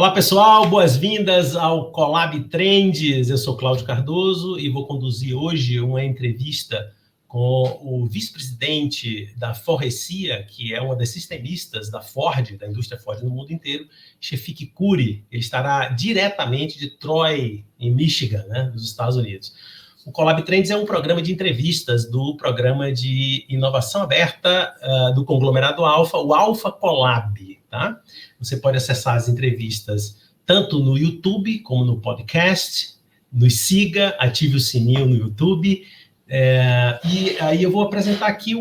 Olá, pessoal, boas-vindas ao Colab Trends. Eu sou Cláudio Cardoso e vou conduzir hoje uma entrevista com o vice-presidente da Forrecia, que é uma das sistemistas da Ford, da indústria Ford no mundo inteiro, Chefik Khoury. Ele estará diretamente de Troy, em Michigan, nos Estados Unidos. O Colab Trends é um programa de entrevistas do programa de inovação aberta do conglomerado Alfa, o Alfa Colab, tá? Você pode acessar as entrevistas tanto no YouTube como no podcast. Nos siga, ative o sininho no YouTube. E aí eu vou apresentar aqui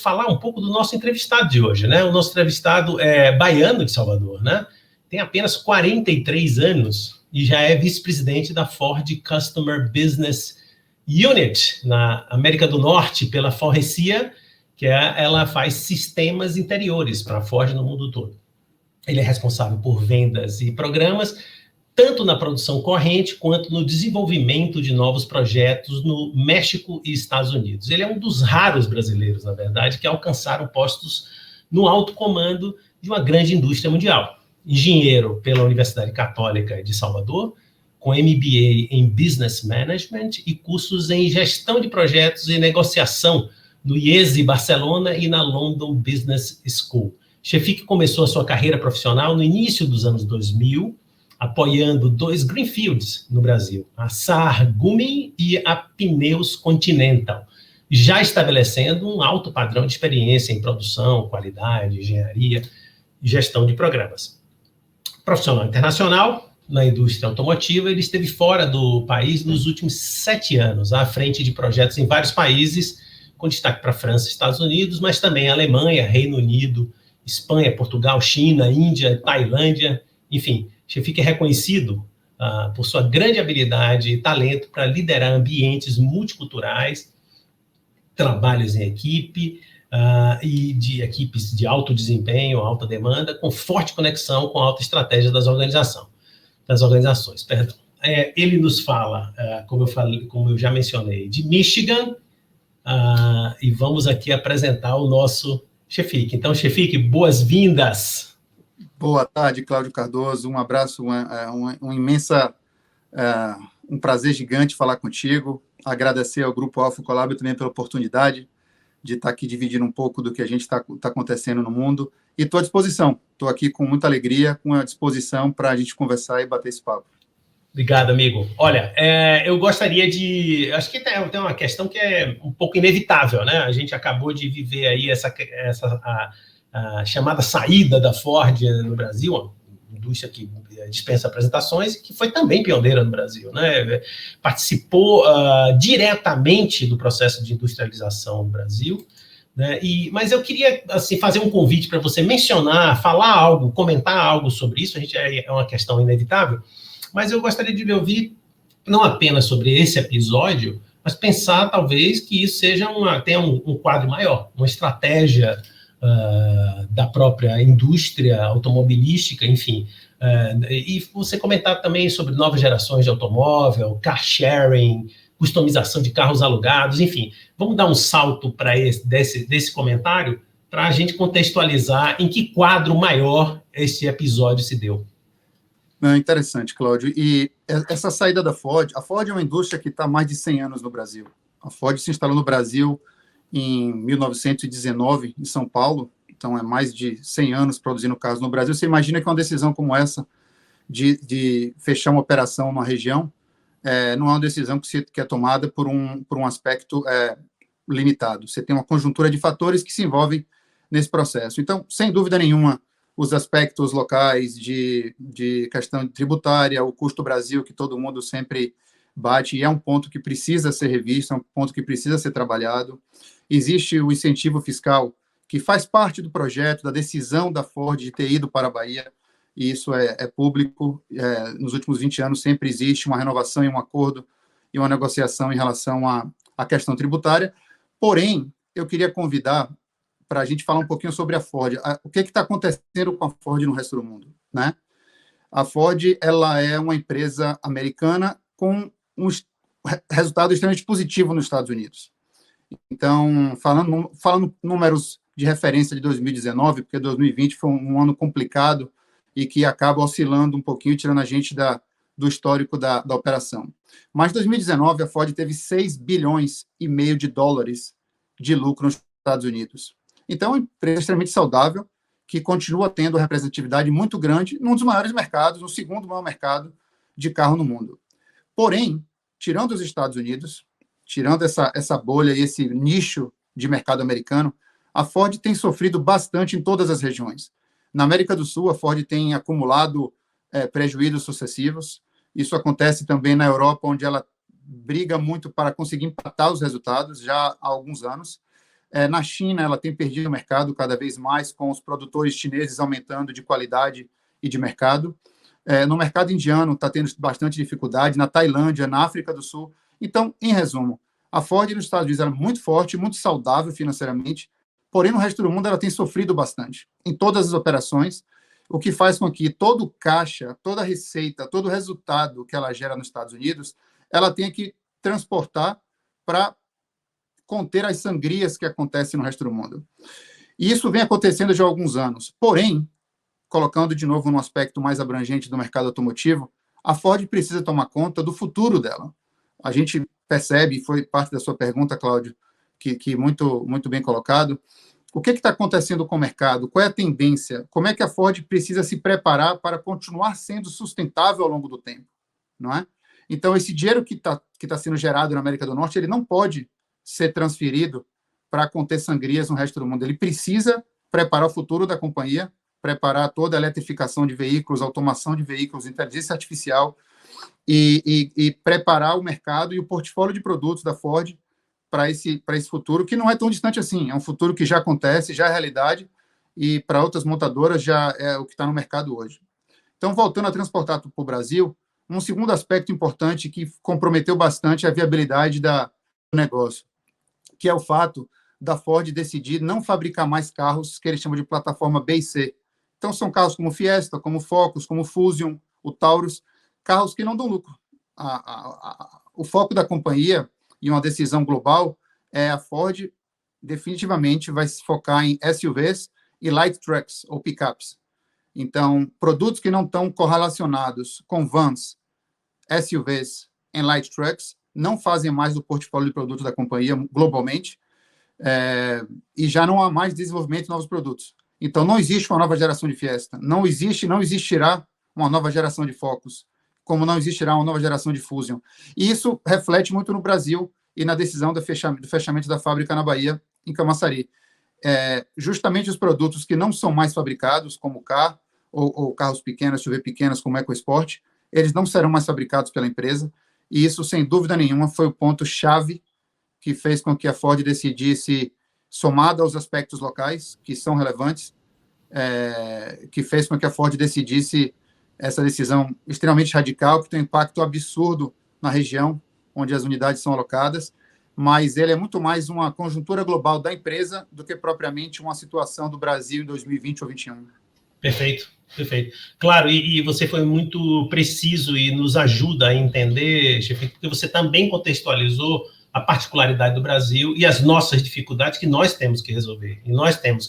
falar um pouco do nosso entrevistado de hoje, né? O nosso entrevistado é baiano de Salvador, né? Tem apenas 43 anos e já é vice-presidente da Ford Customer Business Unit na América do Norte pela Forrecia, ela faz sistemas interiores para a Ford no mundo todo. Ele é responsável por vendas e programas, tanto na produção corrente quanto no desenvolvimento de novos projetos no México e Estados Unidos. Ele é um dos raros brasileiros, na verdade, que alcançaram postos no alto comando de uma grande indústria mundial. Engenheiro pela Universidade Católica de Salvador, com MBA em Business Management e cursos em Gestão de Projetos e Negociação no IESE Barcelona e na London Business School. Chefik começou a sua carreira profissional no início dos anos 2000, apoiando dois Greenfields no Brasil, a Saar Gumi e a Pneus Continental, já estabelecendo um alto padrão de experiência em produção, qualidade, engenharia e gestão de programas. Profissional internacional, na indústria automotiva, ele esteve fora do país nos últimos 7 anos, à frente de projetos em vários países, com destaque para a França e Estados Unidos, mas também Alemanha, Reino Unido, Espanha, Portugal, China, Índia, Tailândia, enfim. Chefik é reconhecido por sua grande habilidade e talento para liderar ambientes multiculturais, trabalhos em equipe e de equipes de alto desempenho, alta demanda, com forte conexão com a alta estratégia das organizações. Ele nos fala, como eu já mencionei, de Michigan, e vamos aqui apresentar o nosso Chefik. Então, Chefik, boas-vindas. Boa tarde, Cláudio Cardoso. Um abraço, um prazer gigante falar contigo. Agradecer ao Grupo Alfa Colab também pela oportunidade de estar aqui dividindo um pouco do que a gente está acontecendo no mundo. E estou à disposição. Estou aqui com muita alegria, com a disposição para a gente conversar e bater esse papo. Obrigado, amigo. Olha, eu gostaria de... Acho que tem uma questão que é um pouco inevitável, né? A gente acabou de viver aí a chamada saída da Ford no Brasil, uma indústria que dispensa apresentações e que foi também pioneira no Brasil, né? Participou diretamente do processo de industrialização no Brasil, né? Mas eu queria assim, fazer um convite para você mencionar, falar algo, comentar algo sobre isso. É uma questão inevitável, mas eu gostaria de me ouvir não apenas sobre esse episódio, mas pensar talvez que isso tenha um quadro maior, uma estratégia da própria indústria automobilística, enfim. E você comentar também sobre novas gerações de automóvel, car sharing, customização de carros alugados, enfim. Vamos dar um salto para desse comentário para a gente contextualizar em que quadro maior esse episódio se deu. Interessante, Cláudio. E essa saída da Ford, a Ford é uma indústria que está há mais de 100 anos no Brasil. A Ford se instalou no Brasil em 1919, em São Paulo, então é mais de 100 anos produzindo carros no Brasil. Você imagina que uma decisão como essa, de fechar uma operação numa região, não é uma decisão que é tomada por um aspecto limitado. Você tem uma conjuntura de fatores que se envolvem nesse processo. Então, sem dúvida nenhuma, os aspectos locais de questão tributária, o custo Brasil, que todo mundo sempre bate, e é um ponto que precisa ser revisto, é um ponto que precisa ser trabalhado. Existe o incentivo fiscal, que faz parte do projeto, da decisão da Ford de ter ido para a Bahia, e isso é público. Nos últimos 20 anos sempre existe uma renovação e um acordo e uma negociação em relação à questão tributária. Porém, eu queria convidar para a gente falar um pouquinho sobre a Ford. O que está acontecendo com a Ford no resto do mundo, né? A Ford, ela é uma empresa americana com um resultado extremamente positivo nos Estados Unidos. Então, falando números de referência de 2019, porque 2020 foi um ano complicado e que acaba oscilando um pouquinho, tirando a gente do histórico da operação. Mas em 2019, a Ford teve 6 bilhões e meio de dólares de lucro nos Estados Unidos. Então, é uma empresa extremamente saudável, que continua tendo representatividade muito grande num dos maiores mercados, no segundo maior mercado de carro no mundo. Porém, tirando os Estados Unidos, tirando essa bolha e esse nicho de mercado americano, a Ford tem sofrido bastante em todas as regiões. Na América do Sul, a Ford tem acumulado prejuízos sucessivos. Isso acontece também na Europa, onde ela briga muito para conseguir empatar os resultados já há alguns anos. Na China, ela tem perdido o mercado cada vez mais, com os produtores chineses aumentando de qualidade e de mercado. No mercado indiano, está tendo bastante dificuldade, na Tailândia, na África do Sul. Então, em resumo, a Ford nos Estados Unidos é muito forte, muito saudável financeiramente, porém, no resto do mundo, ela tem sofrido bastante em todas as operações, o que faz com que todo o caixa, toda a receita, todo o resultado que ela gera nos Estados Unidos, ela tenha que transportar para conter as sangrias que acontecem no resto do mundo. E isso vem acontecendo já há alguns anos. Porém, colocando de novo no aspecto mais abrangente do mercado automotivo, a Ford precisa tomar conta do futuro dela. A gente percebe, foi parte da sua pergunta, Cláudio, que muito, muito bem colocado, o que está acontecendo com o mercado? Qual é a tendência? Como é que a Ford precisa se preparar para continuar sendo sustentável ao longo do tempo? Não é? Então, esse dinheiro que tá sendo gerado na América do Norte, ele não pode ser transferido para conter sangrias no resto do mundo. Ele precisa preparar o futuro da companhia, preparar toda a eletrificação de veículos, automação de veículos, inteligência artificial e preparar o mercado e o portfólio de produtos da Ford para esse futuro, que não é tão distante assim. É um futuro que já acontece, já é realidade, e para outras montadoras já é o que está no mercado hoje. Então, voltando a transportar para o Brasil, um segundo aspecto importante que comprometeu bastante a viabilidade do negócio, que é o fato da Ford decidir não fabricar mais carros que eles chamam de plataforma B e C. Então, são carros como o Fiesta, como o Focus, como o Fusion, o Taurus, carros que não dão lucro. O foco da companhia e uma decisão global a Ford definitivamente vai se focar em SUVs e light trucks, ou pickups. Então, produtos que não estão correlacionados com vans, SUVs e light trucks não fazem mais do portfólio de produtos da companhia globalmente, e já não há mais desenvolvimento de novos produtos. Então, não existe uma nova geração de Fiesta, não existirá uma nova geração de Focus, como não existirá uma nova geração de Fusion. E isso reflete muito no Brasil e na decisão do fechamento da fábrica na Bahia, em Camaçari. Justamente os produtos que não são mais fabricados, como Car, ou carros pequenos, SUV pequenas, como EcoSport, eles não serão mais fabricados pela empresa, e isso, sem dúvida nenhuma, foi o ponto-chave que fez com que a Ford decidisse, somado aos aspectos locais, que são relevantes, que fez com que a Ford decidisse essa decisão extremamente radical, que tem um impacto absurdo na região onde as unidades são alocadas, mas ele é muito mais uma conjuntura global da empresa do que propriamente uma situação do Brasil em 2020 ou 2021. Perfeito, perfeito. Claro, e você foi muito preciso e nos ajuda a entender, chefe, porque você também contextualizou a particularidade do Brasil e as nossas dificuldades que nós temos que resolver, e nós temos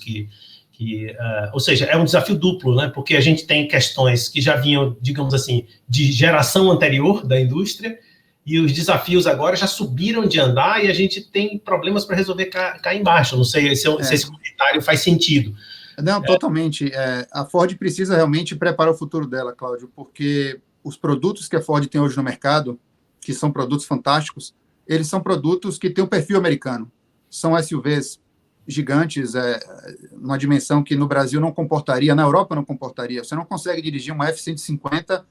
ou seja, é um desafio duplo, né? Porque a gente tem questões que já vinham, digamos assim, de geração anterior da indústria, e os desafios agora já subiram de andar e a gente tem problemas para resolver cá embaixo. Não sei se esse comentário faz sentido. Não, totalmente. A Ford precisa realmente preparar o futuro dela, Cláudio, porque os produtos que a Ford tem hoje no mercado, que são produtos fantásticos, eles são produtos que têm um perfil americano. São SUVs gigantes, uma dimensão que no Brasil não comportaria, na Europa não comportaria. Você não consegue dirigir uma F-150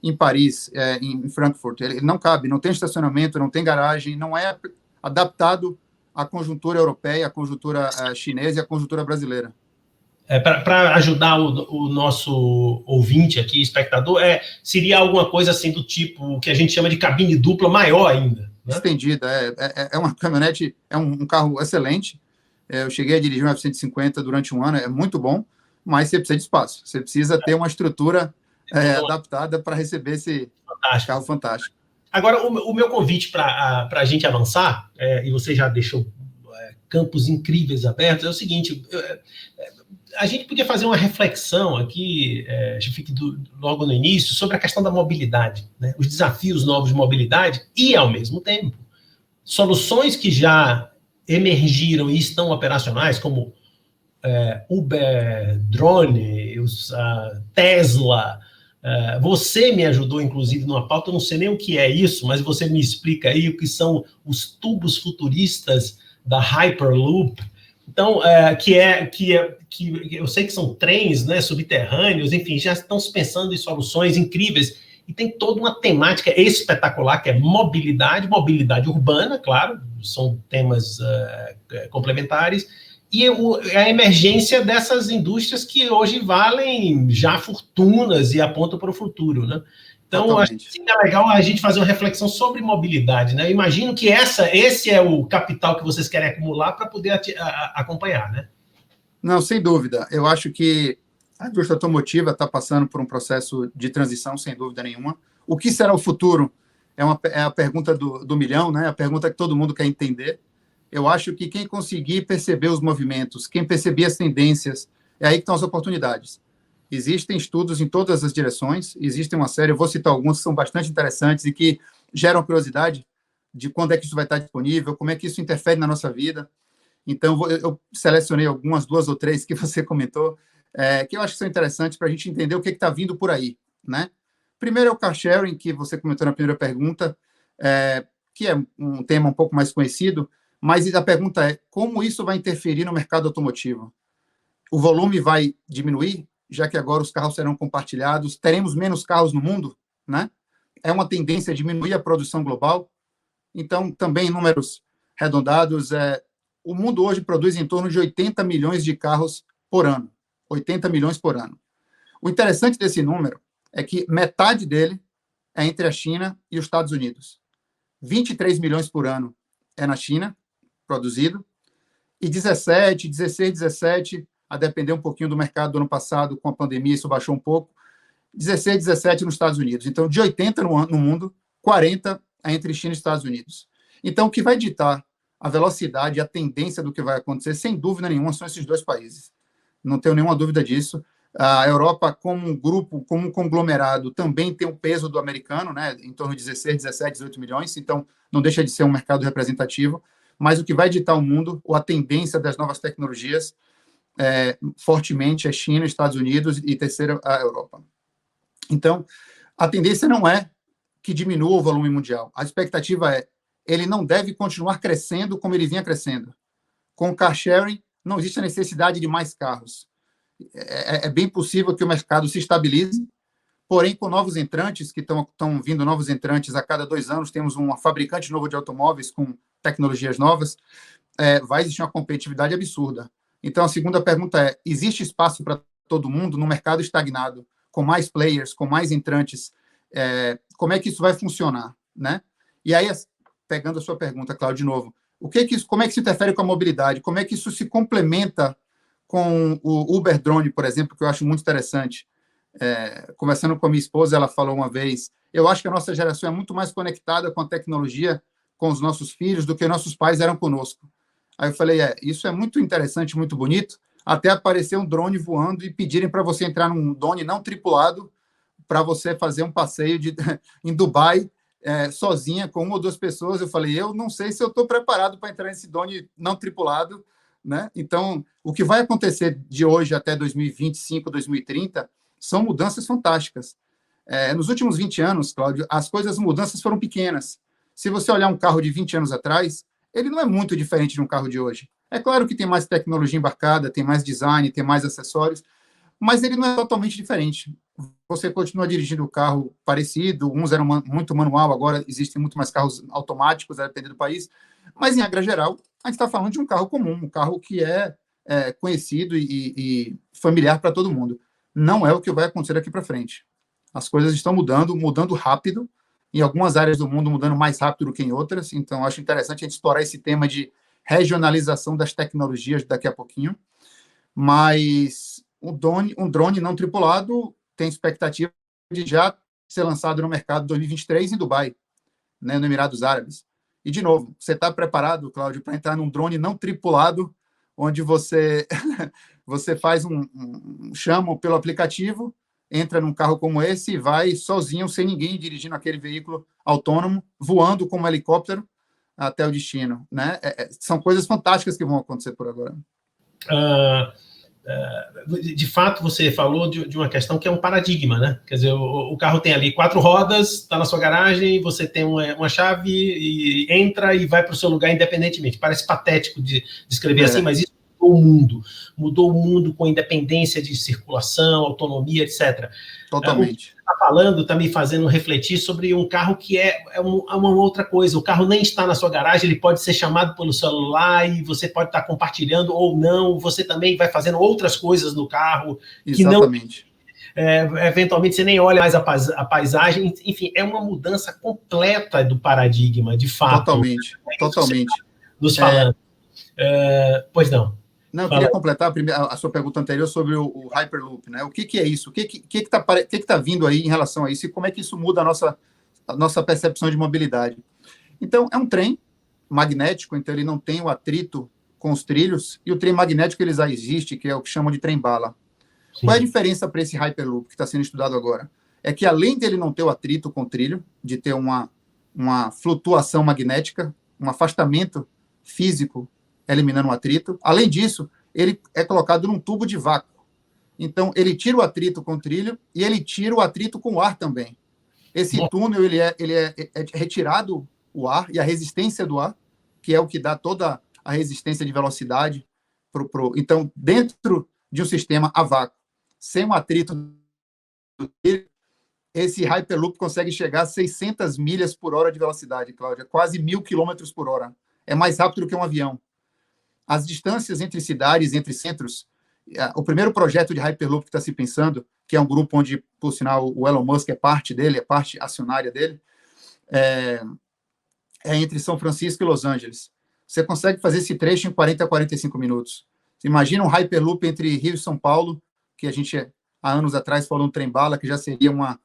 em Paris, em Frankfurt. Ele não cabe, não tem estacionamento, não tem garagem, não é adaptado à conjuntura europeia, à conjuntura chinesa e à conjuntura brasileira. Para ajudar o nosso ouvinte aqui, espectador, seria alguma coisa assim do tipo que a gente chama de cabine dupla maior ainda, né? Estendida, é uma caminhonete, é um carro excelente. Eu cheguei a dirigir um F-150 durante um ano, é muito bom, mas você precisa de espaço, você precisa ter uma estrutura adaptada para receber esse carro fantástico. Agora, o meu convite para a gente avançar, e você já deixou campos incríveis abertos, é o seguinte: a gente podia fazer uma reflexão aqui, logo no início, sobre a questão da mobilidade, né? Os desafios novos de mobilidade e, ao mesmo tempo, soluções que já emergiram e estão operacionais, como Uber, drone, Tesla. Você me ajudou, inclusive, numa pauta, eu não sei nem o que é isso, mas você me explica aí o que são os tubos futuristas da Hyperloop. Então, que eu sei que são trens, né, subterrâneos, enfim, já estão se pensando em soluções incríveis, e tem toda uma temática espetacular, que é mobilidade urbana, claro, são temas complementares, e a emergência dessas indústrias que hoje valem já fortunas e apontam para o futuro, né? Então, acho que é legal a gente fazer uma reflexão sobre mobilidade, né? Eu imagino que esse é o capital que vocês querem acumular para poder acompanhar, né? Não, sem dúvida. Eu acho que a indústria automotiva está passando por um processo de transição, sem dúvida nenhuma. O que será o futuro? É a pergunta do milhão, né? A pergunta que todo mundo quer entender. Eu acho que quem conseguir perceber os movimentos, quem perceber as tendências, é aí que estão as oportunidades. Existem estudos em todas as direções, existem uma série, eu vou citar alguns que são bastante interessantes e que geram curiosidade de quando é que isso vai estar disponível, como é que isso interfere na nossa vida. Então, eu selecionei algumas, 2 ou 3 que você comentou, que eu acho que são interessantes para a gente entender o que está vindo por aí, né? Primeiro é o car sharing, que você comentou na primeira pergunta, que é um tema um pouco mais conhecido, mas a pergunta é como isso vai interferir no mercado automotivo? O volume vai diminuir, já que agora os carros serão compartilhados, teremos menos carros no mundo, né? É uma tendência a diminuir a produção global. Então, também em números arredondados, o mundo hoje produz em torno de 80 milhões de carros por ano. 80 milhões por ano. O interessante desse número é que metade dele é entre a China e os Estados Unidos. 23 milhões por ano é na China, produzido, e 17, a depender um pouquinho do mercado do ano passado, com a pandemia, isso baixou um pouco, 16, 17 nos Estados Unidos. Então, de 80 no mundo, 40 é entre China e Estados Unidos. Então, o que vai ditar a velocidade e a tendência do que vai acontecer, sem dúvida nenhuma, são esses 2 países. Não tenho nenhuma dúvida disso. A Europa, como um grupo, como um conglomerado, também tem o peso do americano, né, em torno de 16, 17, 18 milhões, então não deixa de ser um mercado representativo, mas o que vai ditar o mundo, ou a tendência das novas tecnologias, fortemente é China, Estados Unidos e terceira, a Europa. Então, a tendência não é que diminua o volume mundial. A expectativa é ele não deve continuar crescendo como ele vinha crescendo. Com o car sharing, não existe a necessidade de mais carros. É bem possível que o mercado se estabilize, porém, com novos entrantes, que estão vindo novos entrantes a cada 2 anos, temos um fabricante novo de automóveis com tecnologias novas, vai existir uma competitividade absurda. Então, a segunda pergunta é, existe espaço para todo mundo no mercado estagnado, com mais players, com mais entrantes? Como é que isso vai funcionar, né? E aí, pegando a sua pergunta, Cláudio, de novo, como é que isso interfere com a mobilidade? Como é que isso se complementa com o Uber Drone, por exemplo, que eu acho muito interessante? Conversando com a minha esposa, ela falou uma vez, eu acho que a nossa geração é muito mais conectada com a tecnologia, com os nossos filhos, do que nossos pais eram conosco. Aí eu falei, isso é muito interessante, muito bonito, até aparecer um drone voando e pedirem para você entrar num drone não tripulado para você fazer um passeio em Dubai, sozinha, com 1 ou 2 pessoas. Eu falei, eu não sei se eu estou preparado para entrar nesse drone não tripulado, né? Então, o que vai acontecer de hoje até 2025, 2030, são mudanças fantásticas. Nos últimos 20 anos, Cláudio, as mudanças foram pequenas. Se você olhar um carro de 20 anos atrás, ele não é muito diferente de um carro de hoje. É claro que tem mais tecnologia embarcada, tem mais design, tem mais acessórios, mas ele não é totalmente diferente. Você continua dirigindo o carro parecido, uns eram muito manual, agora existem muito mais carros automáticos, a depender do país, mas, em regra geral, a gente está falando de um carro comum, um carro que é conhecido e familiar para todo mundo. Não é o que vai acontecer daqui para frente. As coisas estão mudando rápido, em algumas áreas do mundo mudando mais rápido do que em outras, então acho interessante a gente explorar esse tema de regionalização das tecnologias daqui a pouquinho, mas um drone não tripulado tem expectativa de já ser lançado no mercado em 2023 em Dubai, né, no Emirados Árabes. E, de novo, você está preparado, Cláudio, para entrar num drone não tripulado onde você você faz chama pelo aplicativo, entra num carro como esse e vai sozinho, sem ninguém dirigindo aquele veículo autônomo, voando como um helicóptero até o destino, né? São coisas fantásticas que vão acontecer por agora. De fato, você falou de uma questão que é um paradigma, né? Quer dizer, o carro tem ali 4 rodas, está na sua garagem, você tem uma chave e entra e vai para o seu lugar independentemente. Parece patético de escrever assim, mas isso mudou o mundo com independência de circulação, autonomia, etc. Totalmente. O que você está falando está me fazendo refletir sobre um carro que é uma outra coisa. O carro nem está na sua garagem, ele pode ser chamado pelo celular e você pode estar compartilhando ou não. Você também vai fazendo outras coisas no carro. Exatamente. Que não, eventualmente você nem olha mais a paisagem. Enfim, é uma mudança completa do paradigma, de fato. Totalmente. Totalmente. Nos falando. Pois não. Não, eu queria completar a sua pergunta anterior sobre o Hyperloop, né? O que é isso? O que tá vindo aí em relação a isso e como é que isso muda a nossa percepção de mobilidade? Então, é um trem magnético, então ele não tem o atrito com os trilhos, e o trem magnético ele já existe, que é o que chamam de trem-bala. Qual é a diferença para esse Hyperloop que está sendo estudado agora? É que além dele não ter o atrito com o trilho, de ter uma flutuação magnética, um afastamento físico eliminando o atrito. Além disso, ele é colocado num tubo de vácuo. Então, ele tira o atrito com o trilho e ele tira o atrito com o ar também. Esse túnel, ele é retirado o ar e a resistência do ar, que é o que dá toda a resistência de velocidade. Então, dentro de um sistema a vácuo, sem um atrito do trilho, esse Hyperloop consegue chegar a 600 milhas por hora de velocidade, Cláudia, quase 1.000 quilômetros por hora. É mais rápido do que um avião. As distâncias entre cidades, entre centros, o primeiro projeto de Hyperloop que está se pensando, que é um grupo onde, por sinal, o Elon Musk é parte dele, é parte acionária dele, é entre São Francisco e Los Angeles. Você consegue fazer esse trecho em 40 a 45 minutos. Você imagina um Hyperloop entre Rio e São Paulo, que a gente, há anos atrás, falou um trem-bala, que já seria uma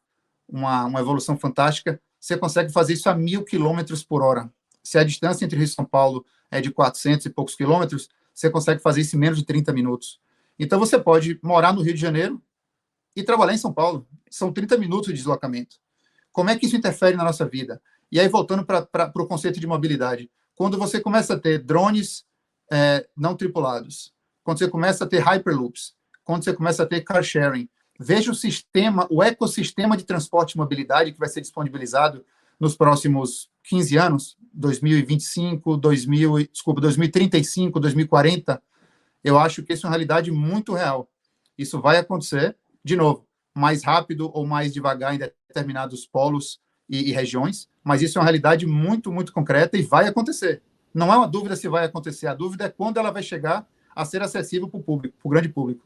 evolução fantástica. Você consegue fazer isso a 1.000 quilômetros por hora. Se a distância entre Rio e São Paulo é de 400 e poucos quilômetros, você consegue fazer isso em menos de 30 minutos. Então, você pode morar no Rio de Janeiro e trabalhar em São Paulo. São 30 minutos de deslocamento. Como é que isso interfere na nossa vida? E aí, voltando para o conceito de mobilidade. Quando você começa a ter drones não tripulados, quando você começa a ter Hyperloops, quando você começa a ter car sharing, veja o ecossistema de transporte e mobilidade que vai ser disponibilizado nos próximos 15 anos, 2025, 2035, 2040, eu acho que isso é uma realidade muito real. Isso vai acontecer, de novo, mais rápido ou mais devagar em determinados polos e regiões, mas isso é uma realidade muito, muito concreta e vai acontecer. Não é uma dúvida se vai acontecer, a dúvida é quando ela vai chegar a ser acessível para o público, para o grande público.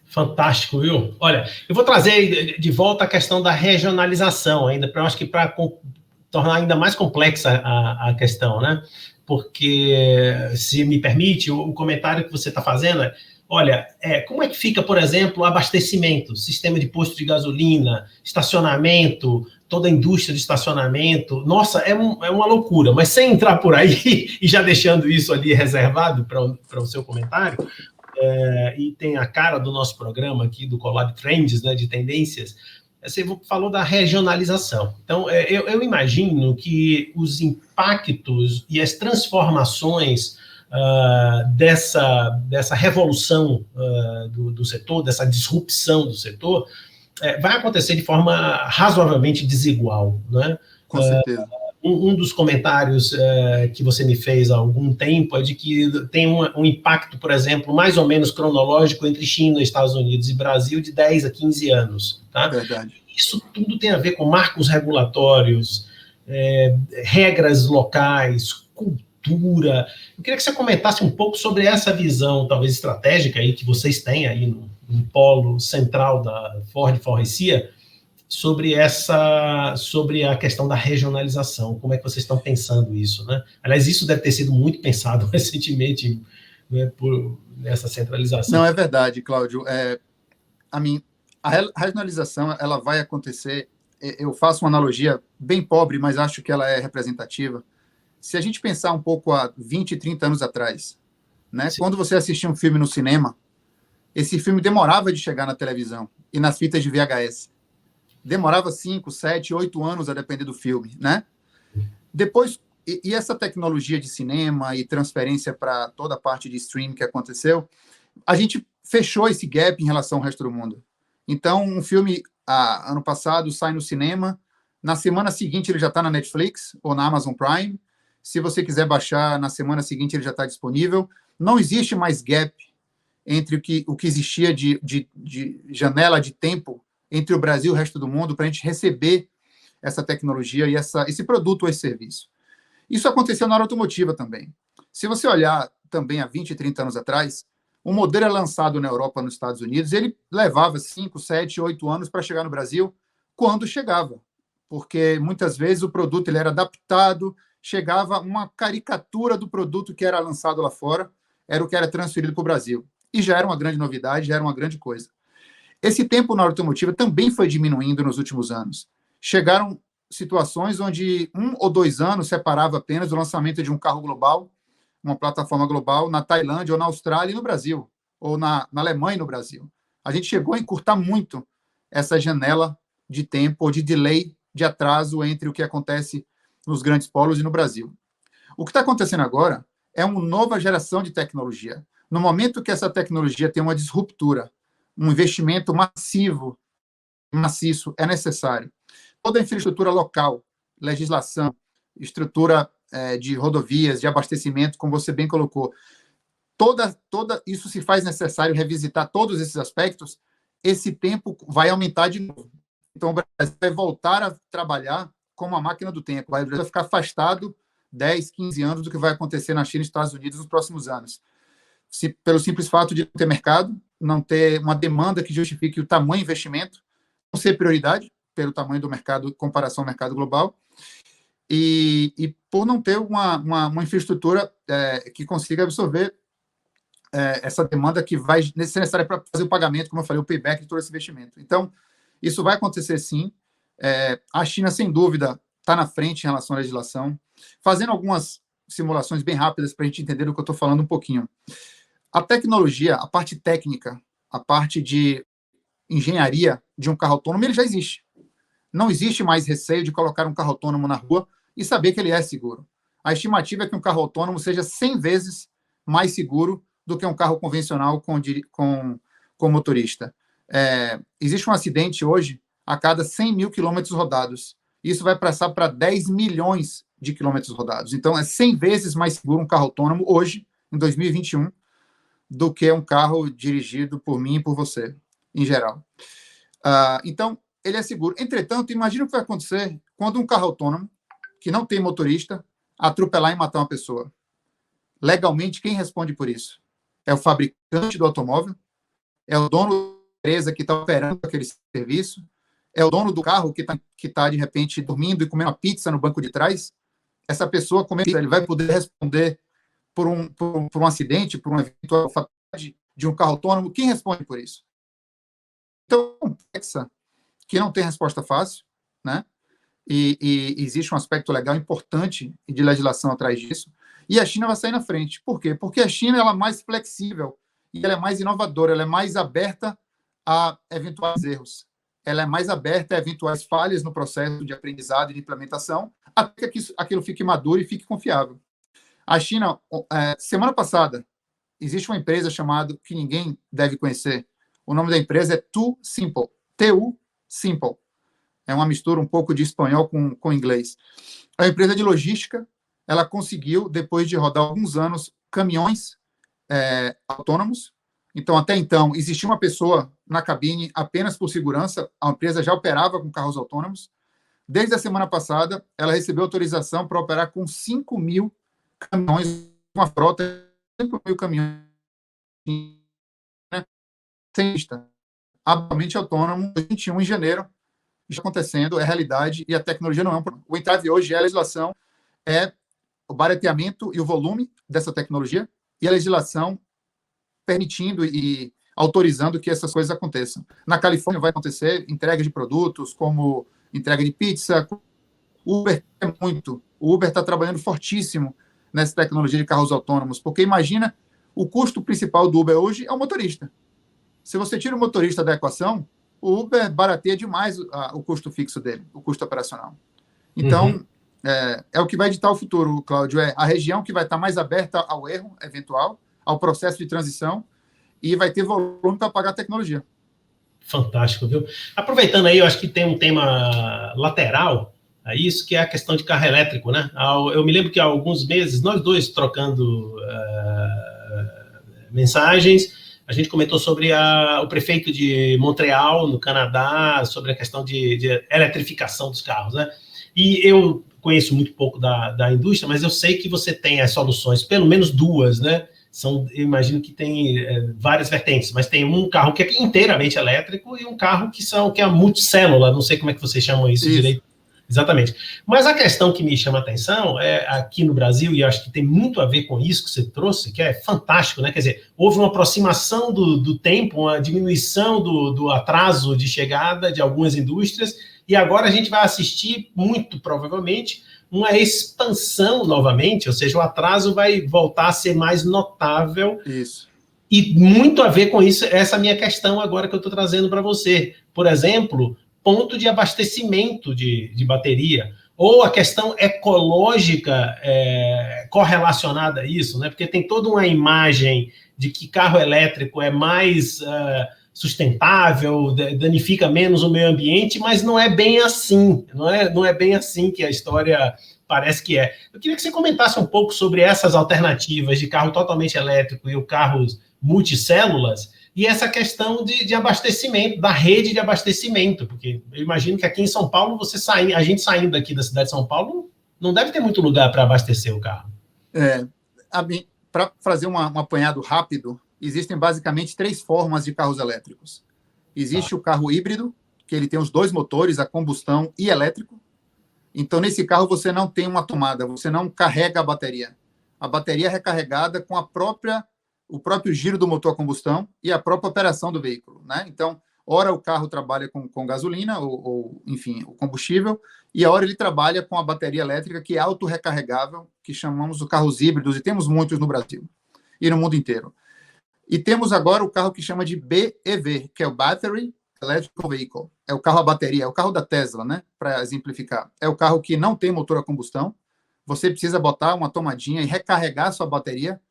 Fantástico, viu? Olha, eu vou trazer de volta a questão da regionalização ainda, eu acho que para tornar ainda mais complexa a questão, né? Porque, se me permite, o comentário que você está fazendo olha, como é que fica, por exemplo, o abastecimento, sistema de posto de gasolina, estacionamento, toda a indústria de estacionamento? Nossa, é uma loucura, mas sem entrar por aí e já deixando isso ali reservado para o seu comentário, e tem a cara do nosso programa aqui, do Collab Trends, né, de tendências. Você falou da regionalização. Então, eu imagino que os impactos e as transformações dessa revolução do setor, dessa disrupção do setor, vai acontecer de forma razoavelmente desigual, né? Com certeza. Um dos comentários que você me fez há algum tempo é de que tem um impacto, por exemplo, mais ou menos cronológico entre China, Estados Unidos e Brasil de 10 a 15 anos. Tá? Verdade. Isso tudo tem a ver com marcos regulatórios, regras locais, cultura. Eu queria que você comentasse um pouco sobre essa visão, talvez estratégica, aí, que vocês têm aí no polo central da Ford-Forrecia, sobre a questão da regionalização. Como é que vocês estão pensando isso, né? Aliás, isso deve ter sido muito pensado recentemente, né, nessa centralização. Não, é verdade, Cláudio. A regionalização ela vai acontecer. Eu faço uma analogia bem pobre, mas acho que ela é representativa. Se a gente pensar um pouco há 20, 30 anos atrás, né? Sim. Quando você assistia um filme no cinema, esse filme demorava de chegar na televisão e nas fitas de VHS. Demorava 5, 7, 8 anos a depender do filme, né? Depois, e essa tecnologia de cinema e transferência para toda a parte de streaming que aconteceu, a gente fechou esse gap em relação ao resto do mundo. Então, um filme, ano passado, sai no cinema, na semana seguinte ele já está na Netflix ou na Amazon Prime. Se você quiser baixar, na semana seguinte ele já está disponível. Não existe mais gap entre o que existia de janela de tempo entre o Brasil e o resto do mundo para a gente receber essa tecnologia e esse produto ou esse serviço. Isso aconteceu na área automotiva também. Se você olhar também há 20, 30 anos atrás, um modelo é lançado na Europa, nos Estados Unidos, ele levava 5, 7, 8 anos para chegar no Brasil, quando chegava. Porque muitas vezes o produto ele era adaptado, chegava uma caricatura do produto que era lançado lá fora, era o que era transferido para o Brasil. E já era uma grande novidade, já era uma grande coisa. Esse tempo na automotiva também foi diminuindo nos últimos anos. Chegaram situações onde 1 ou 2 anos separava apenas o lançamento de um carro global, uma plataforma global, na Tailândia, ou na Austrália e no Brasil, ou na Alemanha e no Brasil. A gente chegou a encurtar muito essa janela de tempo, ou de delay, de atraso entre o que acontece nos grandes polos e no Brasil. O que está acontecendo agora é uma nova geração de tecnologia. No momento que essa tecnologia tem uma disruptura, um investimento maciço é necessário. Toda a infraestrutura local, legislação, estrutura de rodovias, de abastecimento, como você bem colocou, toda isso se faz necessário revisitar todos esses aspectos, esse tempo vai aumentar de novo. Então, o Brasil vai voltar a trabalhar como a máquina do tempo, vai ficar afastado 10, 15 anos do que vai acontecer na China e nos Estados Unidos nos próximos anos. Pelo simples fato de não ter mercado, não ter uma demanda que justifique o tamanho do investimento, não ser prioridade pelo tamanho do mercado em comparação ao mercado global, e por não ter uma infraestrutura que consiga absorver essa demanda que vai ser necessária para fazer o pagamento, como eu falei, o payback de todo esse investimento. Então, isso vai acontecer sim. A China, sem dúvida, está na frente em relação à legislação. Fazendo algumas simulações bem rápidas para a gente entender do que eu estou falando um pouquinho. A tecnologia, a parte técnica, a parte de engenharia de um carro autônomo, ele já existe. Não existe mais receio de colocar um carro autônomo na rua e saber que ele é seguro. A estimativa é que um carro autônomo seja 100 vezes mais seguro do que um carro convencional com motorista. Existe um acidente hoje a cada 100 mil quilômetros rodados. Isso vai passar para 10 milhões de quilômetros rodados. Então, é 100 vezes mais seguro um carro autônomo hoje, em 2021, do que um carro dirigido por mim e por você, em geral. Então, ele é seguro. Entretanto, imagina o que vai acontecer quando um carro autônomo, que não tem motorista, atropelar e matar uma pessoa. Legalmente, quem responde por isso? É o fabricante do automóvel? É o dono da empresa que está operando aquele serviço? É o dono do carro que tá de repente, dormindo e comendo uma pizza no banco de trás? Essa pessoa, ele vai poder responder por um acidente, por uma eventual fatalidade de um carro autônomo? Quem responde por isso? Então, é complexa, que não tem resposta fácil, né? E existe um aspecto legal importante de legislação atrás disso, e a China vai sair na frente. Por quê? Porque a China ela é mais flexível, e ela é mais inovadora, ela é mais aberta a eventuais erros, ela é mais aberta a eventuais falhas no processo de aprendizado e de implementação, até que aquilo fique maduro e fique confiável. A China, semana passada, existe uma empresa chamada, que ninguém deve conhecer, o nome da empresa é TuSimple, TuSimple. É uma mistura um pouco de espanhol com inglês. A empresa de logística, ela conseguiu, depois de rodar alguns anos, caminhões autônomos. Então, até então, existia uma pessoa na cabine apenas por segurança. A empresa já operava com carros autônomos. Desde a semana passada, ela recebeu autorização para operar com 5 mil caminhões, uma frota de 5 mil caminhões, né? Sem lista. Absolutamente autônomo, 21 em janeiro, está acontecendo, é realidade, e a tecnologia não é um problema. O entrave hoje é a legislação, é o barateamento e o volume dessa tecnologia, e a legislação permitindo e autorizando que essas coisas aconteçam. Na Califórnia vai acontecer entrega de produtos, como entrega de pizza. O Uber está trabalhando fortíssimo nessa tecnologia de carros autônomos, porque imagina O custo principal do Uber hoje é o motorista. Se você tira o motorista da equação, o Uber barateia demais o custo fixo dele, o custo operacional. Então, é o que vai ditar o futuro, Cláudio, é a região que vai estar mais aberta ao erro eventual, ao processo de transição, e vai ter volume para pagar a tecnologia. Fantástico, viu? Aproveitando aí, eu acho que tem um tema lateral a isso, que é a questão de carro elétrico, né? Eu me lembro que há alguns meses, nós dois trocando mensagens, a gente comentou sobre o prefeito de Montreal, no Canadá, sobre a questão de eletrificação dos carros, né? E eu conheço muito pouco da indústria, mas eu sei que você tem as soluções, pelo menos duas, né? Eu imagino que tem várias vertentes, mas tem um carro que é inteiramente elétrico e um carro que é a multicélula, não sei como é que vocês chamam isso direito. Exatamente. Mas a questão que me chama a atenção é aqui no Brasil, e eu acho que tem muito a ver com isso que você trouxe, que é fantástico, né? Quer dizer, houve uma aproximação do tempo, uma diminuição do atraso de chegada de algumas indústrias, e agora a gente vai assistir, muito provavelmente, uma expansão novamente, ou seja, o atraso vai voltar a ser mais notável. Isso. E muito a ver com isso, essa minha questão agora que eu estou trazendo para você. Por exemplo, ponto de abastecimento de bateria, ou a questão ecológica correlacionada a isso, né? Porque tem toda uma imagem de que carro elétrico é mais sustentável, danifica menos o meio ambiente, mas não é bem assim, não é bem assim que a história parece que é. Eu queria que você comentasse um pouco sobre essas alternativas de carro totalmente elétrico e o carros multicélulas, e essa questão de abastecimento, da rede de abastecimento, porque eu imagino que aqui em São Paulo, a gente saindo aqui da cidade de São Paulo, não deve ter muito lugar para abastecer o carro. Para fazer um apanhado rápido, existem basicamente 3 formas de carros elétricos. Existe o carro híbrido, que ele tem os 2 motores, a combustão e elétrico. Então, nesse carro, você não tem uma tomada, você não carrega a bateria. A bateria é recarregada com o próprio giro do motor a combustão e a própria operação do veículo, né? Então, ora o carro trabalha com gasolina, enfim, o combustível, e a hora ele trabalha com a bateria elétrica, que é autorrecarregável, que chamamos de carros híbridos, e temos muitos no Brasil e no mundo inteiro. E temos agora o carro que chama de BEV, que é o Battery Electric Vehicle. É o carro a bateria, é o carro da Tesla, né? Para exemplificar. É o carro que não tem motor a combustão. Você precisa botar uma tomadinha e recarregar sua bateria.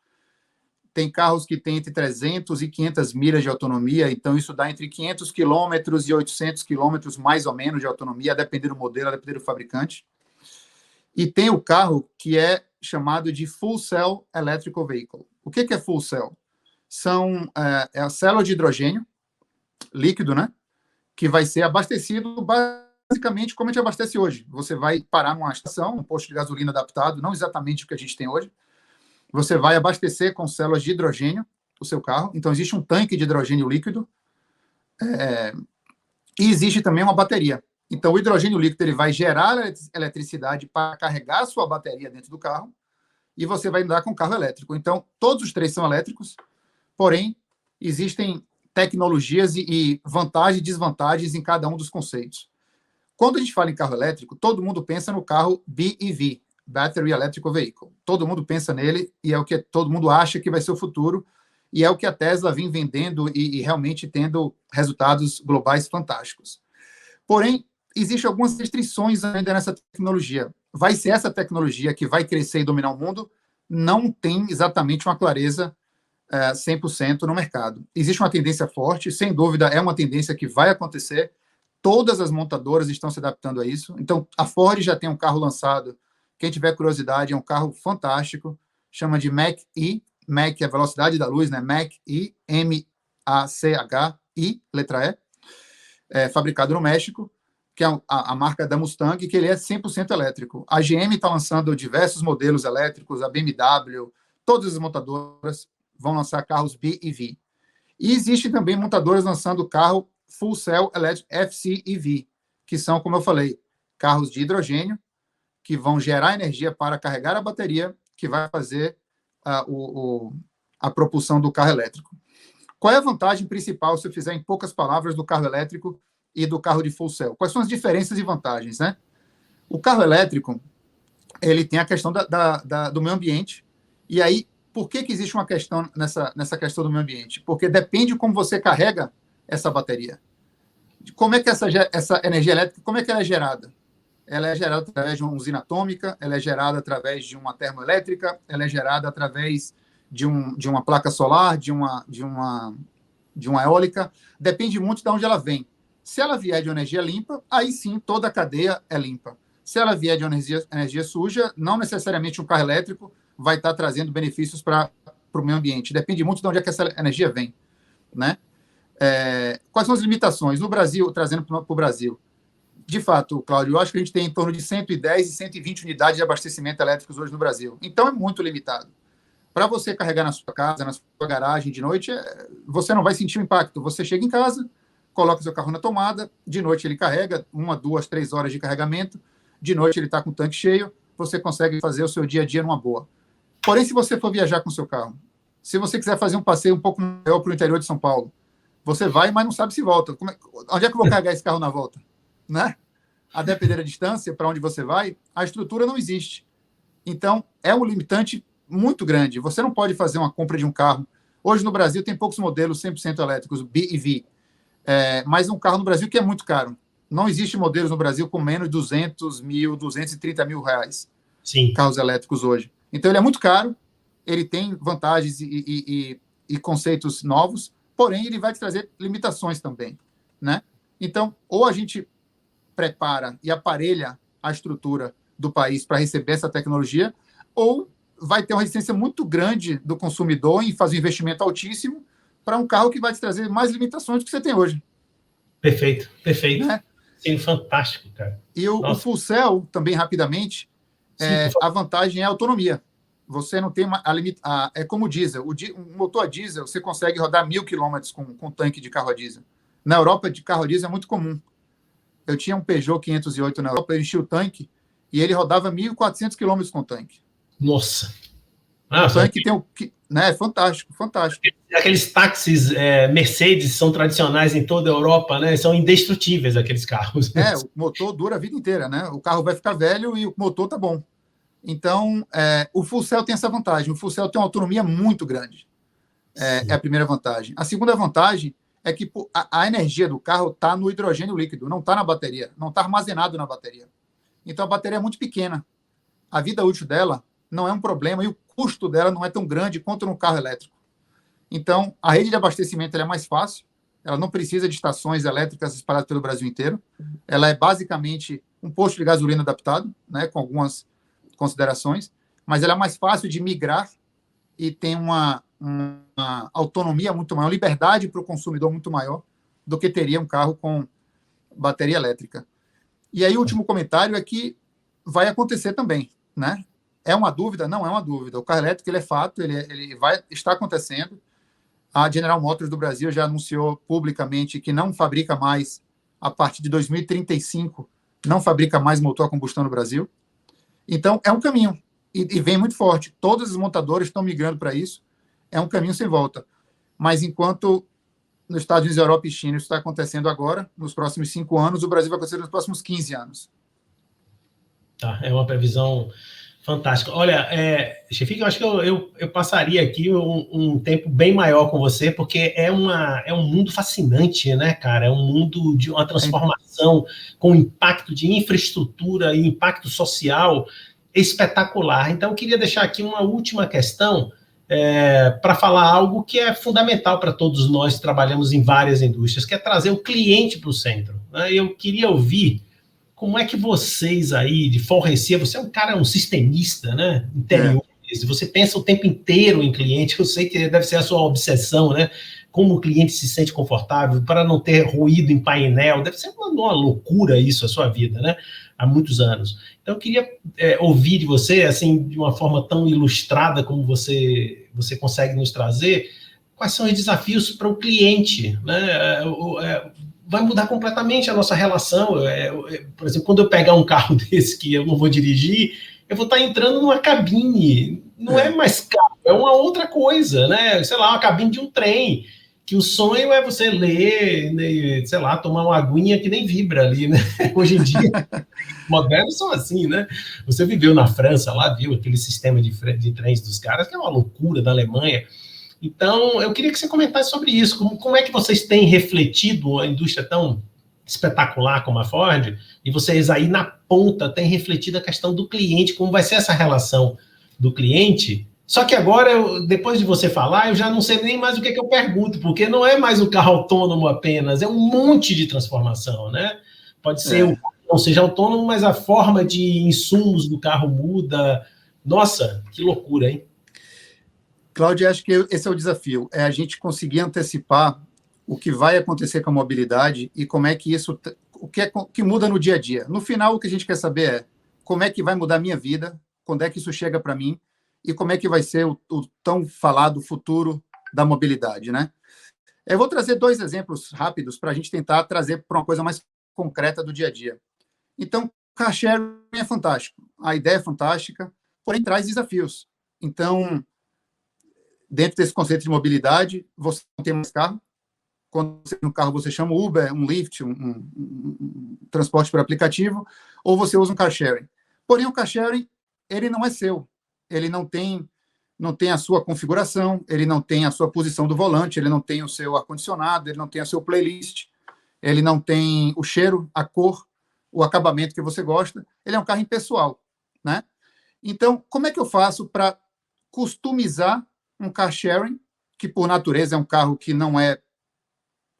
Tem carros que têm entre 300 e 500 milhas de autonomia, então isso dá entre 500 quilômetros e 800 quilômetros, mais ou menos, de autonomia, a depender do modelo, a depender do fabricante. E tem o carro que é chamado de Full Cell Electrical Vehicle. O que é Full Cell? É a célula de hidrogênio líquido, né? Que vai ser abastecido basicamente como a gente abastece hoje. Você vai parar numa estação, um posto de gasolina adaptado, não exatamente o que a gente tem hoje. Você vai abastecer com células de hidrogênio o seu carro. Então, existe um tanque de hidrogênio líquido e existe também uma bateria. Então, o hidrogênio líquido ele vai gerar eletricidade para carregar a sua bateria dentro do carro e você vai andar com o carro elétrico. Então, todos os 3 são elétricos, porém, existem tecnologias e vantagens e desvantagens em cada um dos conceitos. Quando a gente fala em carro elétrico, todo mundo pensa no carro BEV, Battery Electric Vehicle. Todo mundo pensa nele e é o que todo mundo acha que vai ser o futuro e é o que a Tesla vem vendendo e realmente tendo resultados globais fantásticos. Porém, existem algumas restrições ainda nessa tecnologia. Vai ser essa tecnologia que vai crescer e dominar o mundo? Não tem exatamente uma clareza 100% no mercado. Existe uma tendência forte, sem dúvida é uma tendência que vai acontecer. Todas as montadoras estão se adaptando a isso. Então, a Ford já tem um carro lançado. Quem tiver curiosidade, é um carro fantástico, chama de Mach-E, Mach é a velocidade da luz, né? Mach-E, M-A-C-H-I, letra E, fabricado no México, que é a marca da Mustang, que ele é 100% elétrico. A GM está lançando diversos modelos elétricos, a BMW, todas as montadoras vão lançar carros BEV. E existe também montadoras lançando carro Full Cell Electric FCEV, que são, como eu falei, carros de hidrogênio, que vão gerar energia para carregar a bateria, que vai fazer a propulsão do carro elétrico. Qual é a vantagem principal, se eu fizer em poucas palavras, do carro elétrico e do carro de full cell? Quais são as diferenças e vantagens, né? O carro elétrico, ele tem a questão do meio ambiente, e aí, por que existe uma questão nessa questão do meio ambiente? Porque depende de como você carrega essa bateria. Como é que essa energia elétrica, como é que ela é gerada? Ela é gerada através de uma usina atômica, ela é gerada através de uma termoelétrica, ela é gerada através de uma placa solar, de uma eólica. Depende muito de onde ela vem. Se ela vier de uma energia limpa, aí sim toda a cadeia é limpa. Se ela vier de uma energia suja, não necessariamente um carro elétrico vai estar trazendo benefícios para o meio ambiente. Depende muito de onde é que essa energia vem, né? Quais são as limitações? No Brasil, trazendo para o Brasil, de fato, Cláudio, eu acho que a gente tem em torno de 110 e 120 unidades de abastecimento elétricos hoje no Brasil. Então, é muito limitado. Para você carregar na sua casa, na sua garagem de noite, você não vai sentir o impacto. Você chega em casa, coloca o seu carro na tomada, de noite ele carrega, 1, 2, 3 horas de carregamento, de noite ele está com o tanque cheio, você consegue fazer o seu dia a dia numa boa. Porém, se você for viajar com o seu carro, se você quiser fazer um passeio um pouco maior para o interior de São Paulo, você vai, mas não sabe se volta. Onde é que eu vou carregar esse carro na volta? Né? A depender da distância para onde você vai, a estrutura não existe. Então, é um limitante muito grande. Você não pode fazer uma compra de um carro. Hoje, no Brasil, tem poucos modelos 100% elétricos, BEV. Mas um carro no Brasil que é muito caro. Não existe modelos no Brasil com menos de 200 mil, 230 mil reais. Sim. Carros elétricos hoje. Então, ele é muito caro, ele tem vantagens e conceitos novos, porém, ele vai te trazer limitações também, né? Então, ou a gente prepara e aparelha a estrutura do país para receber essa tecnologia, ou vai ter uma resistência muito grande do consumidor em fazer um investimento altíssimo para um carro que vai te trazer mais limitações do que você tem hoje. Perfeito, perfeito. Né? Sim, fantástico, cara. E o full cell, também rapidamente, a vantagem é a autonomia. Você não tem é como o diesel. O motor a diesel, você consegue rodar 1.000 quilômetros com tanque de carro a diesel. Na Europa, de carro a diesel é muito comum. Eu tinha um Peugeot 508 na Europa, eu enchi o tanque e ele rodava 1.400 quilômetros com o tanque. Nossa! O tanque tem né, fantástico, fantástico. Aqueles táxis Mercedes são tradicionais em toda a Europa, né? São indestrutíveis aqueles carros. O motor dura a vida inteira, né? O carro vai ficar velho e o motor tá bom. Então, o full cell tem essa vantagem. O full cell tem uma autonomia muito grande. É a primeira vantagem. A segunda vantagem é que a energia do carro está no hidrogênio líquido, não está na bateria, não está armazenado na bateria. Então, a bateria é muito pequena. A vida útil dela não é um problema e o custo dela não é tão grande quanto no carro elétrico. Então, a rede de abastecimento é mais fácil, ela não precisa de estações elétricas espalhadas pelo Brasil inteiro. Ela é basicamente um posto de gasolina adaptado, né, com algumas considerações, mas ela é mais fácil de migrar e tem uma autonomia muito maior, liberdade para o consumidor muito maior do que teria um carro com bateria elétrica. E aí o último comentário é que vai acontecer também, né? É uma dúvida? Não é uma dúvida. O carro elétrico ele é fato, ele vai estar acontecendo. A General Motors do Brasil já anunciou publicamente que não fabrica mais, a partir de 2035, não fabrica mais motor a combustão no Brasil. Então, é um caminho, e vem muito forte. Todas as montadoras estão migrando para isso. É um caminho sem volta. Mas enquanto nos Estados Unidos, Europa e China isso está acontecendo agora, nos próximos 5 anos, o Brasil vai acontecer nos próximos 15 anos. Tá, é uma previsão fantástica. Olha, Chefik, eu acho que eu passaria aqui um tempo bem maior com você, porque é um mundo fascinante, né, cara? É um mundo de uma transformação com impacto de infraestrutura e impacto social espetacular. Então, eu queria deixar aqui uma última questão para falar algo que é fundamental para todos nós que trabalhamos em várias indústrias, que é trazer o cliente para o centro. Né? Eu queria ouvir como é que vocês aí, de Forrecia, você é um sistemista, né? Interior. Você pensa o tempo inteiro em cliente, eu sei que deve ser a sua obsessão, né? Como o cliente se sente confortável, para não ter ruído em painel, deve ser uma loucura isso, a sua vida, né? Há muitos anos. Então, eu queria ouvir de você, assim, de uma forma tão ilustrada como você consegue nos trazer, quais são os desafios para o cliente, né? Vai mudar completamente a nossa relação. Por exemplo, quando eu pegar um carro desse que eu não vou dirigir, eu vou estar entrando numa cabine. Não é mais carro, é uma outra coisa, né? Sei lá, uma cabine de um trem. que o sonho é você ler, né, sei lá, tomar uma aguinha que nem vibra ali, né? Hoje em dia, modernos são assim, né? Você viveu na França lá, viu aquele sistema de trens dos caras, que é uma loucura da Alemanha. Então, eu queria que você comentasse sobre isso. Como é que vocês têm refletido a indústria tão espetacular como a Ford, e vocês aí na ponta têm refletido a questão do cliente, como vai ser essa relação do cliente. Só que agora, depois de você falar, eu já não sei nem mais o que, que eu pergunto, porque não é mais o carro autônomo apenas, é um monte de transformação, né? Pode ser o carro não seja autônomo, mas a forma de insumos do carro muda. Nossa, que loucura, hein? Cláudia, acho que esse é o desafio, é a gente conseguir antecipar o que vai acontecer com a mobilidade e como é que isso, o que muda no dia a dia. No final, o que a gente quer saber é como é que vai mudar a minha vida, quando é que isso chega para mim e como é que vai ser o tão falado futuro da mobilidade, né? Eu vou trazer 2 exemplos rápidos para a gente tentar trazer para uma coisa mais concreta do dia a dia. Então, car sharing é fantástico, a ideia é fantástica, porém traz desafios. Então, dentro desse conceito de mobilidade, você não tem mais carro. Quando você tem um carro, você chama Uber, um Lyft, um transporte por aplicativo, ou você usa um car sharing. Porém, o car sharing, ele não é seu. Ele não tem a sua configuração, ele não tem a sua posição do volante, ele não tem o seu ar-condicionado, ele não tem a sua playlist, ele não tem o cheiro, a cor, o acabamento que você gosta. Ele é um carro impessoal, né? Então, como é que eu faço para customizar um car sharing, que por natureza é um carro que não é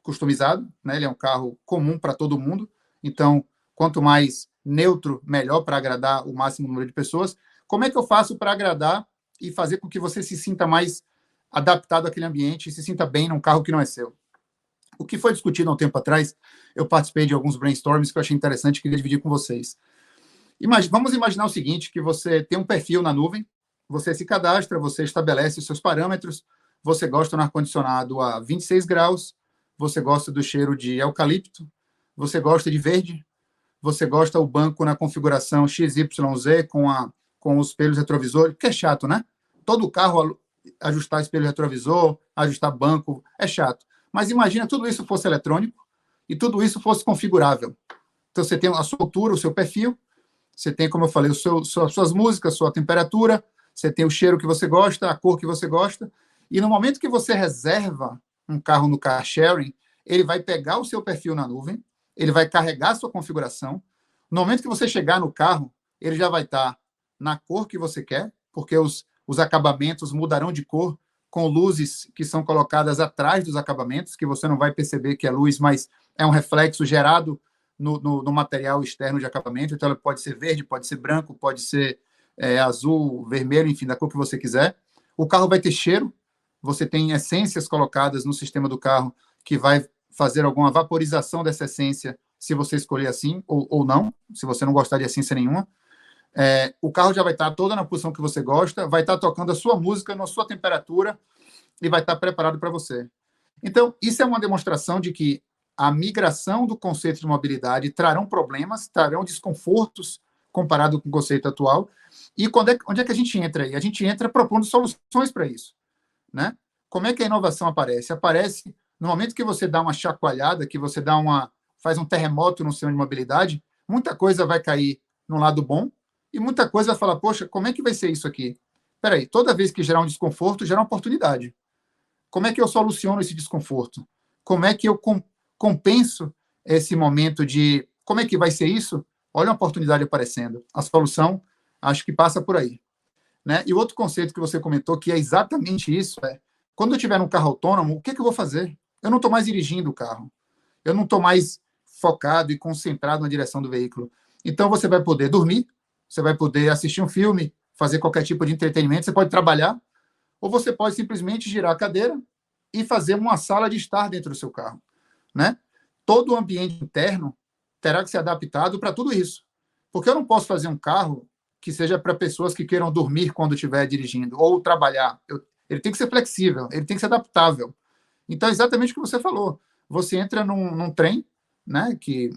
customizado, né? Ele é um carro comum para todo mundo, então, quanto mais neutro, melhor para agradar o máximo número de pessoas. Como é que eu faço para agradar e fazer com que você se sinta mais adaptado àquele ambiente e se sinta bem num carro que não é seu? O que foi discutido há um tempo atrás, eu participei de alguns brainstorms que eu achei interessante e queria dividir com vocês. Vamos imaginar o seguinte, que você tem um perfil na nuvem, você se cadastra, você estabelece os seus parâmetros, você gosta do ar-condicionado a 26 graus, você gosta do cheiro de eucalipto, você gosta de verde, você gosta do banco na configuração XYZ com os espelhos retrovisores, que é chato, né? Todo carro ajustar espelho retrovisor, ajustar banco, é chato. Mas imagina tudo isso fosse eletrônico e tudo isso fosse configurável. Então você tem a sua altura, o seu perfil, você tem, como eu falei, suas músicas, sua temperatura, você tem o cheiro que você gosta, a cor que você gosta, e no momento que você reserva um carro no car sharing, ele vai pegar o seu perfil na nuvem, ele vai carregar a sua configuração. No momento que você chegar no carro, ele já vai estar na cor que você quer, porque os acabamentos mudarão de cor com luzes que são colocadas atrás dos acabamentos, que você não vai perceber que é luz, mas é um reflexo gerado no material externo de acabamento. Então, ela pode ser verde, pode ser branco, pode ser azul, vermelho, enfim, da cor que você quiser. O carro vai ter cheiro, você tem essências colocadas no sistema do carro que vai fazer alguma vaporização dessa essência, se você escolher assim, ou não, se você não gostar de essência nenhuma. O carro já vai estar toda na posição que você gosta, vai estar tocando a sua música na sua temperatura e vai estar preparado para você. Então, isso é uma demonstração de que a migração do conceito de mobilidade trarão problemas, trarão desconfortos comparado com o conceito atual. E onde é que a gente entra aí? A gente entra propondo soluções para isso, né? Como é que a inovação aparece? Aparece no momento que você dá uma chacoalhada, que você faz um terremoto no sistema de mobilidade, muita coisa vai cair no lado bom e muita coisa vai falar, poxa, como é que vai ser isso aqui? Espera aí, toda vez que gerar um desconforto, gera uma oportunidade. Como é que eu soluciono esse desconforto? Como é que eu compenso esse momento de como é que vai ser isso? Olha uma oportunidade aparecendo. A solução, acho que passa por aí, né? E o outro conceito que você comentou, que é exatamente isso, quando eu tiver um carro autônomo, o que eu vou fazer? Eu não estou mais dirigindo o carro. Eu não estou mais focado e concentrado na direção do veículo. Então, você vai poder dormir, você vai poder assistir um filme, fazer qualquer tipo de entretenimento, você pode trabalhar, ou você pode simplesmente girar a cadeira e fazer uma sala de estar dentro do seu carro, né? Todo o ambiente interno terá que ser adaptado para tudo isso. Porque eu não posso fazer um carro que seja para pessoas que queiram dormir quando estiver dirigindo, ou trabalhar. Ele tem que ser flexível, ele tem que ser adaptável. Então, é exatamente o que você falou. Você entra num trem, né, que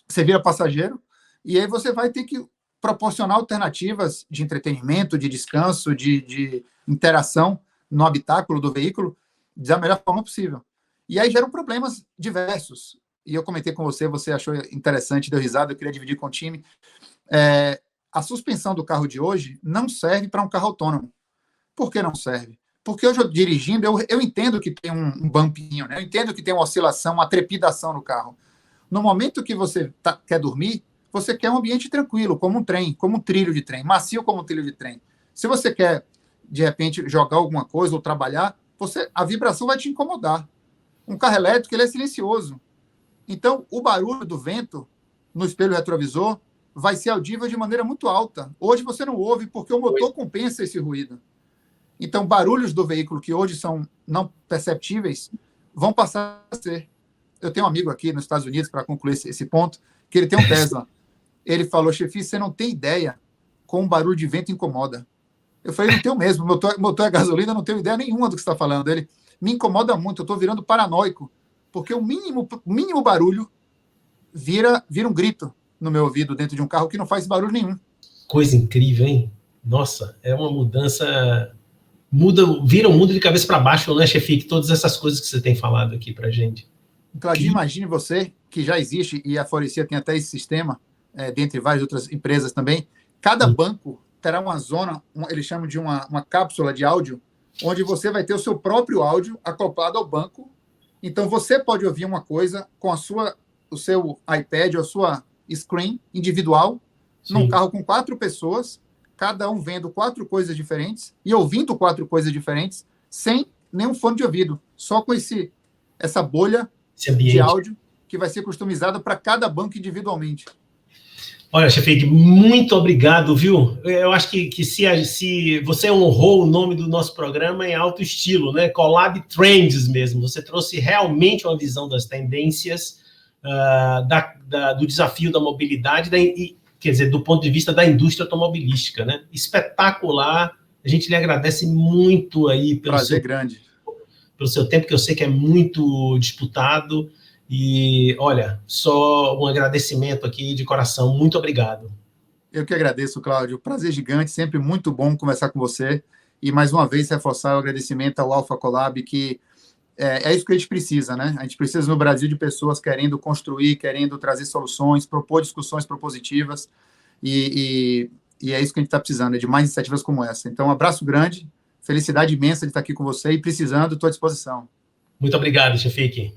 você vira passageiro, e aí você vai ter que proporcionar alternativas de entretenimento, de descanso, de interação no habitáculo do veículo da melhor forma possível. E aí geram problemas diversos. E eu comentei com você, você achou interessante, deu risada, eu queria dividir com o time. A suspensão do carro de hoje não serve para um carro autônomo. Por que não serve? Porque hoje, dirigindo, eu entendo que tem um bumpinho, né? Eu entendo que tem uma oscilação, uma trepidação no carro. No momento que você quer dormir, você quer um ambiente tranquilo, como um trem, como um trilho de trem, macio como um trilho de trem. Se você quer, de repente, jogar alguma coisa ou trabalhar, a vibração vai te incomodar. Um carro elétrico, ele é silencioso. Então, o barulho do vento no espelho retrovisor vai ser audível de maneira muito alta. Hoje você não ouve porque o motor compensa esse ruído. Então, barulhos do veículo que hoje são não perceptíveis vão passar a ser. Eu tenho um amigo aqui nos Estados Unidos, para concluir esse ponto, que ele tem um Tesla. Ele falou, chefe, você não tem ideia como um barulho de vento incomoda. Eu falei, não tenho mesmo. Motor é gasolina, não tenho ideia nenhuma do que você está falando. Ele me incomoda muito, eu estou virando paranoico, porque o mínimo barulho vira um grito no meu ouvido dentro de um carro que não faz barulho nenhum. Coisa incrível, hein? Nossa, é uma mudança... Vira o mundo de cabeça para baixo, né, Chefik? Todas essas coisas que você tem falado aqui para gente. Claudinho, imagine você, que já existe, e a Faurecia tem até esse sistema, dentre várias outras empresas também, cada banco terá uma zona, eles chamam de uma cápsula de áudio, onde você vai ter o seu próprio áudio acoplado ao banco. Então, você pode ouvir uma coisa com o seu iPad ou a sua screen individual, num carro com 4 pessoas, cada um vendo 4 coisas diferentes e ouvindo 4 coisas diferentes, sem nenhum fone de ouvido, só com essa bolha de áudio que vai ser customizada para cada banco individualmente. Olha, Chefik, muito obrigado, viu? Eu acho que se você honrou o nome do nosso programa em alto estilo, né? Collab Trends mesmo. Você trouxe realmente uma visão das tendências, do desafio da mobilidade, quer dizer, do ponto de vista da indústria automobilística, né? Espetacular. A gente lhe agradece muito aí pelo seu tempo, que eu sei que é muito disputado. E, olha, só um agradecimento aqui de coração. Muito obrigado. Eu que agradeço, Cláudio. Prazer gigante, sempre muito bom conversar com você. E, mais uma vez, reforçar o agradecimento ao Alpha Collab, que é isso que a gente precisa, né? A gente precisa, no Brasil, de pessoas querendo construir, querendo trazer soluções, propor discussões propositivas. E é isso que a gente está precisando, de mais iniciativas como essa. Então, um abraço grande, felicidade imensa de estar aqui com você e, precisando, estou à disposição. Muito obrigado, Chefik.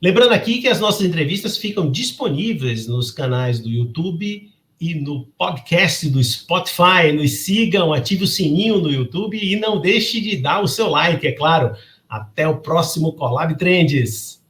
Lembrando aqui que as nossas entrevistas ficam disponíveis nos canais do YouTube e no podcast do Spotify. Nos sigam, ative o sininho no YouTube e não deixe de dar o seu like, é claro. Até o próximo Collab Trends.